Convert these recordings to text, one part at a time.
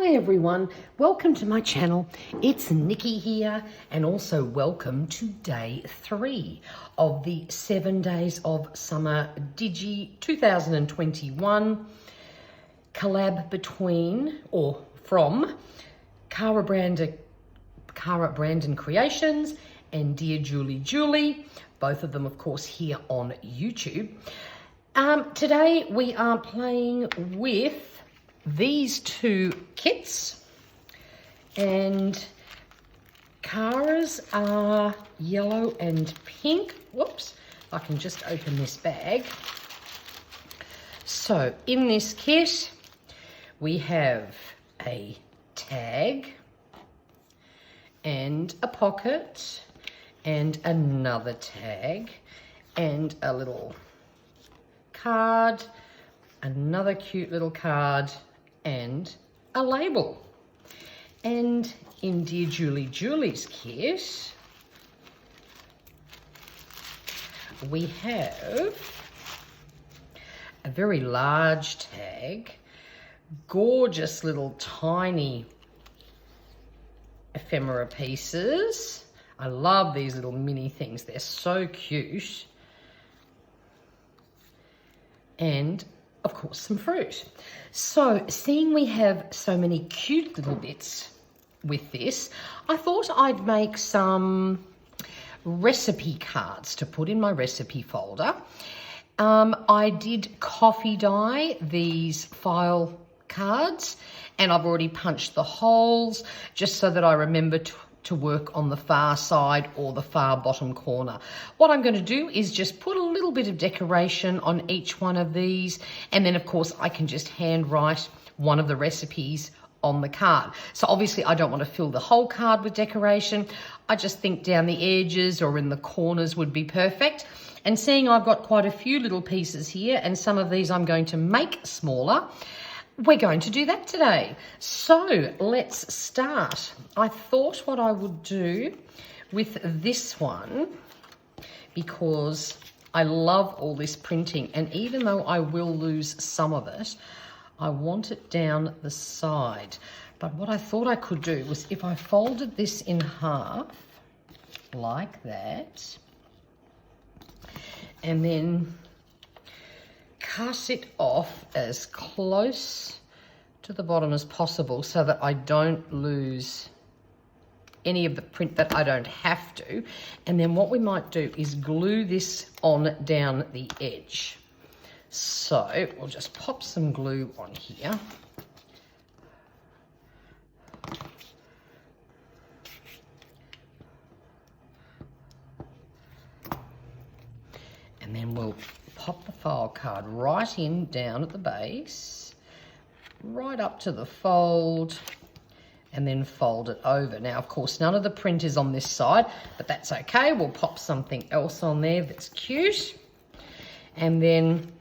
Hi everyone, welcome to my channel. It's Nikki here, and also welcome to day 3 of the 7 days of summer Digi 2021 collab between or from Cara Brandon Creations and Dear Julie Julie, both of them of course here on YouTube. Today we are playing with these two kits, and Cara's are yellow and pink. Whoops, I can just open this bag. So in this kit we have a tag and a pocket and another tag and a little card, another cute little card, and a label. And in Dear Julie Julie's kit, we have a very large tag, gorgeous little tiny ephemera pieces. I love these little mini things, they're so cute. And of course some fruit. So seeing we have so many cute little bits with this, I thought I'd make some recipe cards to put in my recipe folder. I did coffee dye these file cards, and I've already punched the holes just so that I remember to work on the far side or the far bottom corner. What I'm going to do is just put a little bit of decoration on each one of these, and then of course I can just hand write one of the recipes on the card. So obviously I don't want to fill the whole card with decoration. I just think down the edges or in the corners would be perfect. And seeing I've got quite a few little pieces here, and some of these I'm going to make smaller, we're going to do that today. So let's start. I thought what I would do with this one, because I love all this printing, and even though I will lose some of it, I want it down the side. But what I thought I could do was if I folded this in half like that, and then cut it off as close to the bottom as possible so that I don't lose any of the print that I don't have to. And then what we might do is glue this on down the edge. So we'll just pop some glue on here. And then we'll pop the file card right in down at the base, right up to the fold, and then fold it over. Now, of course, none of the print is on this side, but that's okay. We'll pop something else on there that's cute. And then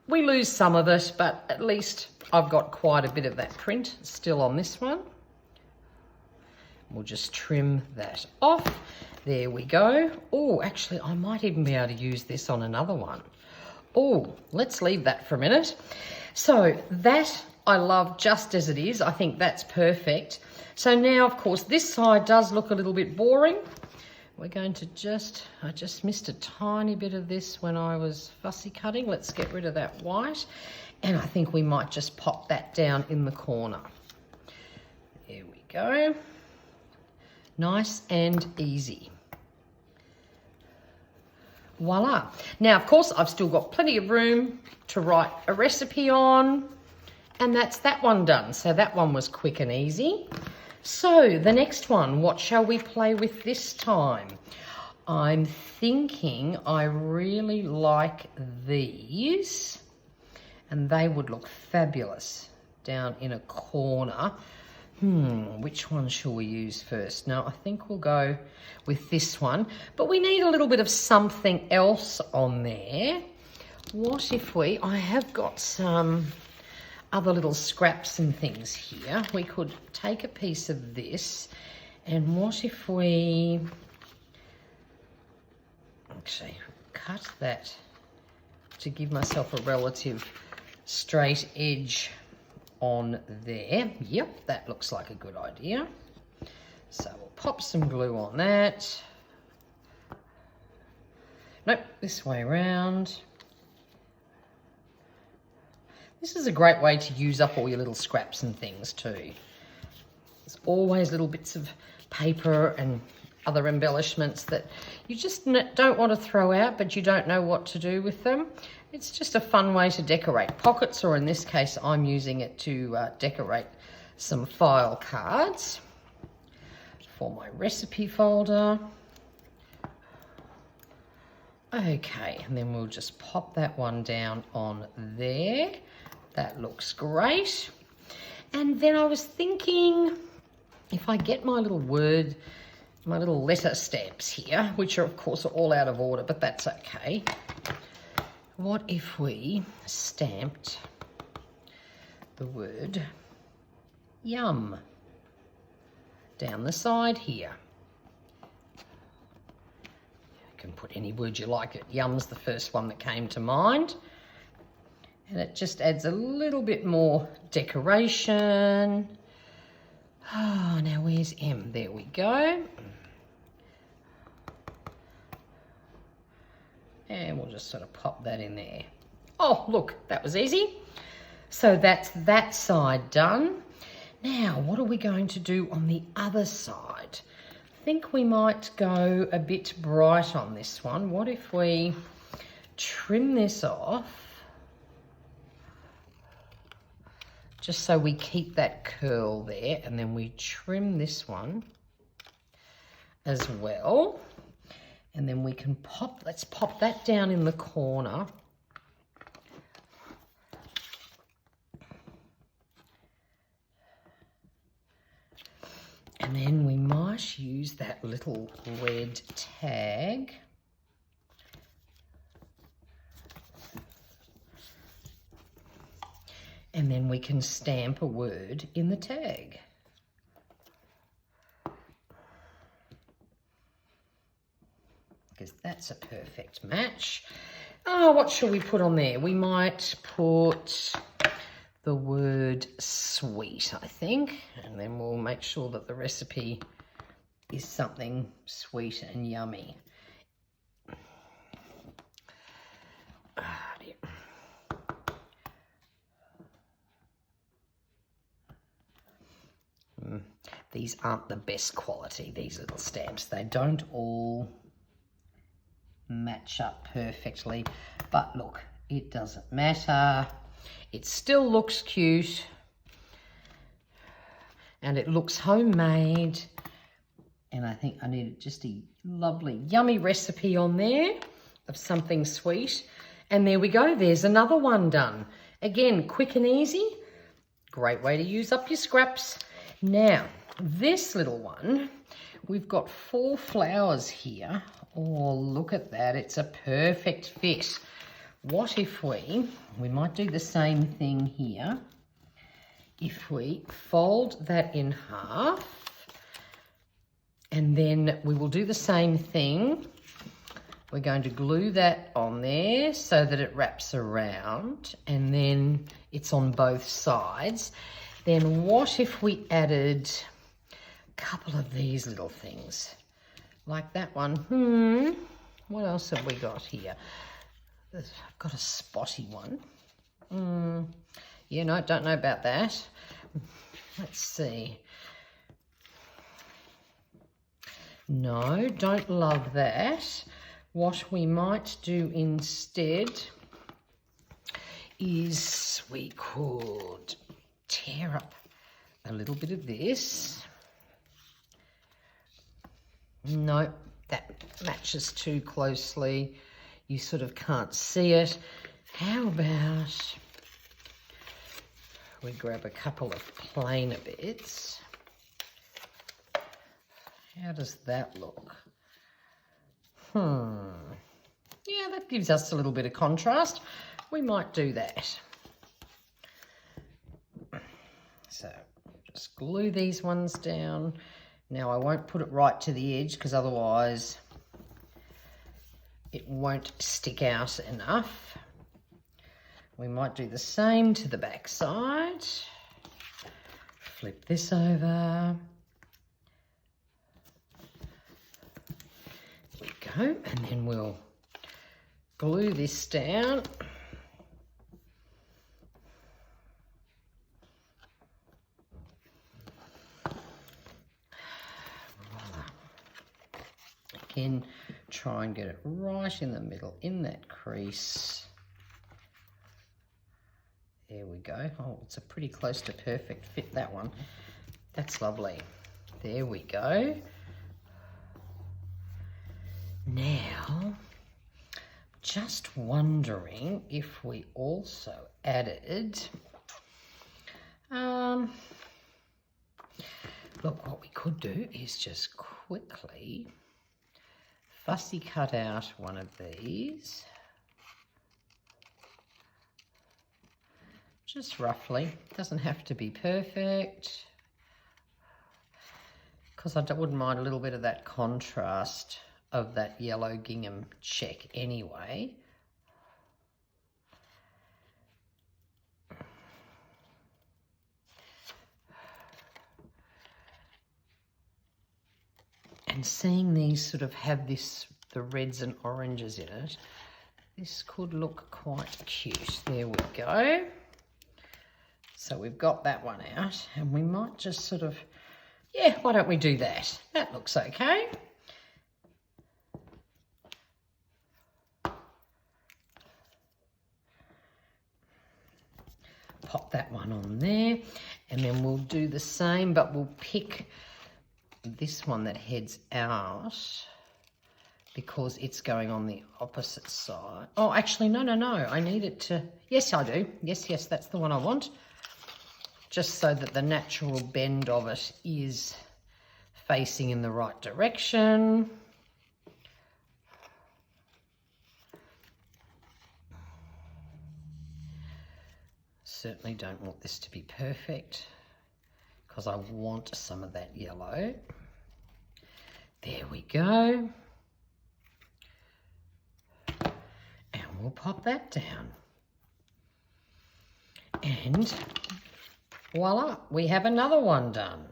we lose some of it, but at least I've got quite a bit of that print still on this one. We'll just trim that off. There we go. Oh, actually, I might even be able to use this on another one. Oh, let's leave that for a minute. So that I love just as it is. I think that's perfect. So now, of course, this side does look a little bit boring. We're going to I just missed a tiny bit of this when I was fussy cutting. Let's get rid of that white. And I think we might just pop that down in the corner. There we go. Nice and easy. Voila. Now, of course, I've still got plenty of room to write a recipe on, and that's that one done. So that one was quick and easy. So the next one, what shall we play with this time? I'm thinking I really like these, and they would look fabulous down in a corner. Which one shall we use first? Now, I think we'll go with this one, but we need a little bit of something else on there. What if I have got some other little scraps and things here. We could take a piece of this, and what if we actually cut that to give myself a relative straight edge on there. Yep, that looks like a good idea. So we'll pop some glue on that. Nope, this way around. This is a great way to use up all your little scraps and things too. There's always little bits of paper and other embellishments that you just don't want to throw out, but you don't know what to do with them. It's just a fun way to decorate pockets, or in this case, I'm using it to decorate some file cards for my recipe folder. Okay, and then we'll just pop that one down on there. That looks great. And then I was thinking, if I get my little letter stamps here, which are of course all out of order, but that's okay. What if we stamped the word yum down the side here? You can put any word you like. Yum's the first one that came to mind. And it just adds a little bit more decoration. Oh, now where's M? There we go. And we'll just sort of pop that in there. Oh, look, that was easy. So that's that side done. Now, what are we going to do on the other side? I think we might go a bit bright on this one. What if we trim this off? Just so we keep that curl there, and then we trim this one as well. And then we can let's pop that down in the corner. And then we might use that little red tag. And then we can stamp a word in the tag. Because that's a perfect match. Oh, what shall we put on there? We might put the word sweet, I think. And then we'll make sure that the recipe is something sweet and yummy. These aren't the best quality, these little stamps. They don't all match up perfectly, but look, it doesn't matter. It still looks cute and it looks homemade. And I think I needed just a lovely, yummy recipe on there of something sweet. And there we go, there's another one done. Again, quick and easy. Great way to use up your scraps. Now, this little one, we've got 4 flowers here. Oh, look at that. It's a perfect fit. What if we might do the same thing here. If we fold that in half, and then we will do the same thing. We're going to glue that on there so that it wraps around, and then it's on both sides. Then what if we added a couple of these little things? Like that one. What else have we got here? I've got a spotty one. Yeah, no, don't know about that. Let's see. No, don't love that. What we might do instead is we could tear up a little bit of this. No, that matches too closely. You sort of can't see it. How about we grab a couple of plainer bits? How does that look? Yeah, that gives us a little bit of contrast. We might do that. So just glue these ones down. Now I won't put it right to the edge because otherwise it won't stick out enough. We might do the same to the back side. Flip this over. There we go. And then we'll glue this down. Again, try and get it right in the middle, in that crease. There we go. Oh, it's a pretty close to perfect fit, that one. That's lovely. There we go. Now, just wondering if we also added, look, what we could do is just quickly fussy cut out one of these. Just roughly, doesn't have to be perfect, because I wouldn't mind a little bit of that contrast of that yellow gingham check anyway. And seeing these sort of have this, the reds and oranges in it, this could look quite cute. There we go. So we've got that one out, and we might just sort of, yeah, why don't we do that? That looks okay. Pop that one on there, and then we'll do the same, but we'll pick this one that heads out because it's going on the opposite side. Oh, actually, no. I need it to, yes, I do. Yes, that's the one I want. Just so that the natural bend of it is facing in the right direction. Certainly don't want this to be perfect because I want some of that yellow. There we go. And we'll pop that down. And voila, we have another one done.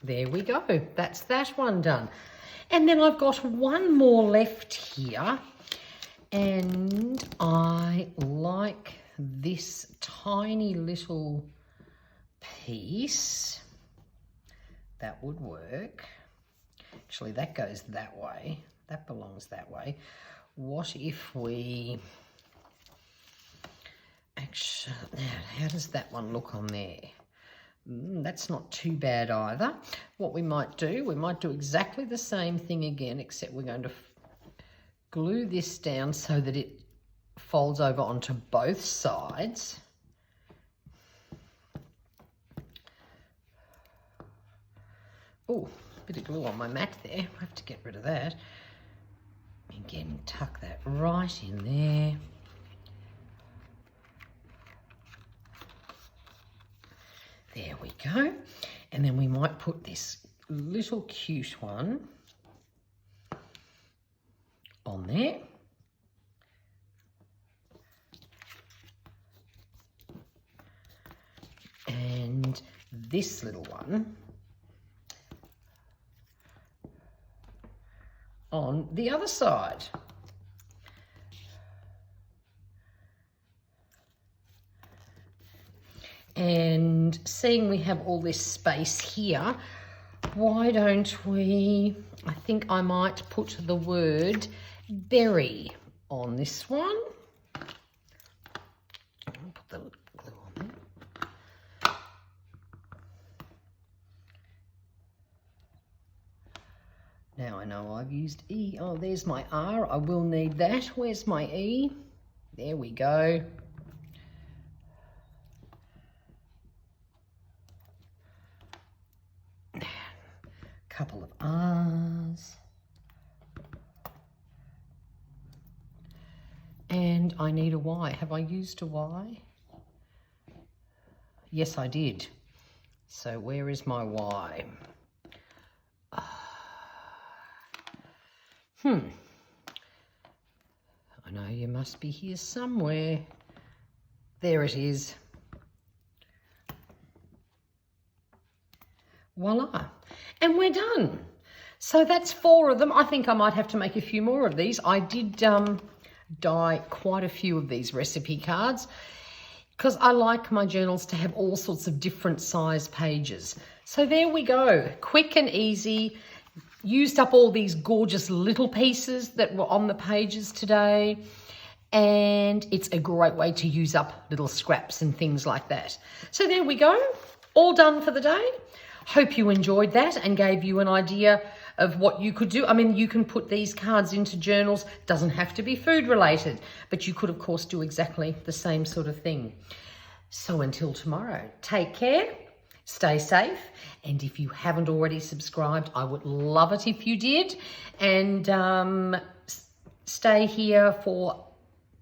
There we go, that's that one done. And then I've got one more left here, and I like this tiny little piece. That would work. Actually, that goes that way. That belongs that way. What if we... Actually, how does that one look on there? That's not too bad either. What we might do exactly the same thing again, except we're going to glue this down so that it folds over onto both sides. Oh, bit of glue on my mat there. I have to get rid of that. Again, tuck that right in there. There we go. And then we might put this little cute one on there. And this little one on the other side. And seeing we have all this space here, why don't we, I think I might put the word berry on this one. I'll put the glue on there. Now I know I've used E. Oh, there's my R. I will need that. Where's my E? There we go. Couple of R's. And I need a Y. Have I used a Y? Yes, I did. So where is my Y? I know you must be here somewhere. There it is. voila, and we're done. So that's 4 of them. I think I might have to make a few more of these. I did dye quite a few of these recipe cards because I like my journals to have all sorts of different size pages. So there we go, quick and easy. Used up all these gorgeous little pieces that were on the pages today. And it's a great way to use up little scraps and things like that. So there we go, all done for the day. Hope you enjoyed that and gave you an idea of what you could do. I mean, you can put these cards into journals. Doesn't have to be food related, but you could, of course, do exactly the same sort of thing. So until tomorrow, take care, stay safe, and if you haven't already subscribed, I would love it if you did. And stay here for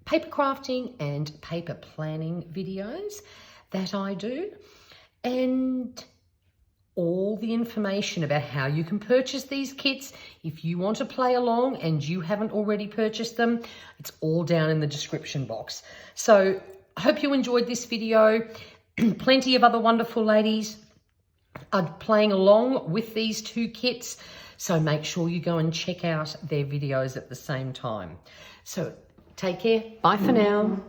paper crafting and paper planning videos that I do. And all the information about how you can purchase these kits. If you want to play along and you haven't already purchased them, it's all down in the description box. So I hope you enjoyed this video. Plenty of other wonderful ladies are playing along with these 2 kits. So make sure you go and check out their videos at the same time. So take care. Bye for now.